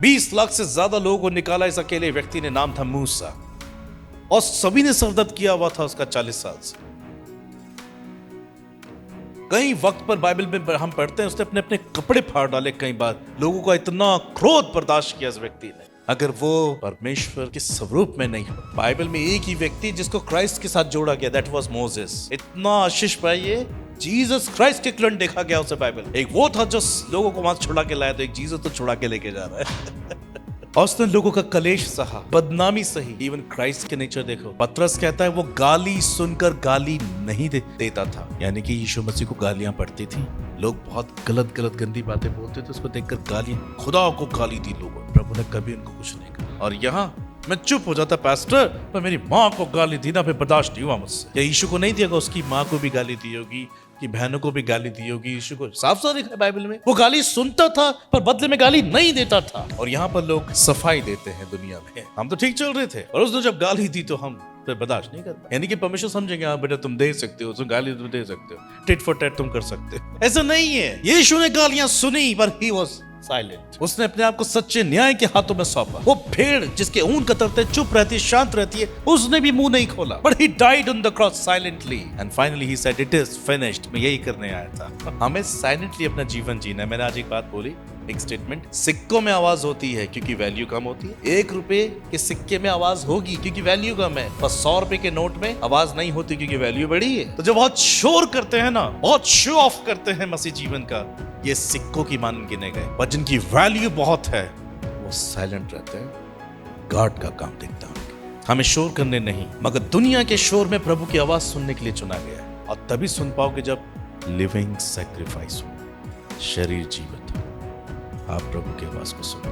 20 लाख से ज्यादा लोगों को निकाला इस अकेले व्यक्ति ने, नाम था मूसा, और सभी ने सरदर्द किया हुआ था उसका 40 साल से। कई वक्त पर बाइबल में हम पढ़ते हैं उसने अपने अपने कपड़े फाड़ डाले। कई बार लोगों का इतना क्रोध बर्दाश्त किया इस व्यक्ति ने, अगर वो परमेश्वर के स्वरूप में नहीं हो। बाइबल में एक ही व्यक्ति जिसको क्राइस्ट के साथ जोड़ा गया, दैट वाज मोसेस। इतना आशीष पाइए, जीसस क्राइस्ट के क्लन देखा गया उसे बाइबल। एक वो था जो लोगों को वहां छुड़ा के लाया, तो एक जीसस तो छुड़ा के लेके जा रहा है। और उसने लोगों का कलेश सहा, बदनामी सही। इवन क्राइस्ट के नेचर देखो, पतरस कहता है वो गाली सुनकर गाली नहीं देता था, यानी कि यीशु मसीह को गालियां पड़ती थी। लोग बहुत गलत गलत गंदी बातें बोलते थे, उसको देखकर गाली, खुदा को गाली दी लोगों। प्रभु ने कभी उनको कुछ नहीं कहा। और यहाँ मैं चुप हो जाता, पास्टर पर मेरी माँ को गाली दी ना, फिर बर्दाश्त नहीं हुआ मुझसे। या यीशु को नहीं दिया, उसकी माँ को भी गाली दी होगी, कि बहनों को भी गाली दी होगी। यीशु को साफ साफ लिखा है बाइबल में, वो गाली सुनता था पर बदले में गाली नहीं देता था। और यहाँ पर लोग सफाई देते हैं दुनिया में। हम तो ठीक चल रहे थे और उसने जब गाली दी तो हम फिर बर्दाश्त नहीं करते, यानी कि परमेश्वर समझेंगे हाँ बेटा तुम दे सकते हो, तुम गाली तुम दे सकते हो, टिट फॉर टैट तुम कर सकते हो। ऐसा नहीं है। यीशु ने गालियां सुनी पर ही वाज साइलेंट। उसने अपने आप को सच्चे न्याय के हाथों में सौंपा। वो भेड़ जिसके ऊन कतरते चुप रहती है, शांत रहती है, उसने भी मुंह नहीं खोला, but he died on the cross silently and finally he said it is finished. मैं यही करने आया था। हमें साइलेंटली अपना जीवन जीना है। मैंने आज एक बात बोली, एक स्टेटमेंट, सिक्कों में आवाज होती है क्योंकि वैल्यू कम होती है। 1 रुपए के सिक्के में आवाज होगी क्योंकि वैल्यू कम है, पर 100 रुपए के नोट में आवाज नहीं होती क्योंकि वैल्यू बड़ी है। तो जब बहुत शोर करते हैं ना, बहुत शो ऑफ करते हैं मसीह जीवन का, ये सिक्कों की मान गिने गए। पर जिनकी वैल्यू बहुत है वो साइलेंट रहते हैं। गॉड का काम दिखता है। हमें शोर करने नहीं, मगर दुनिया के शोर में प्रभु की आवाज सुनने के लिए चुना गया है। और तभी सुन पाओगे जब लिविंग सैक्रिफाइस हो, शरीर जीवित हो। आप प्रभु की आवाज को सुनो।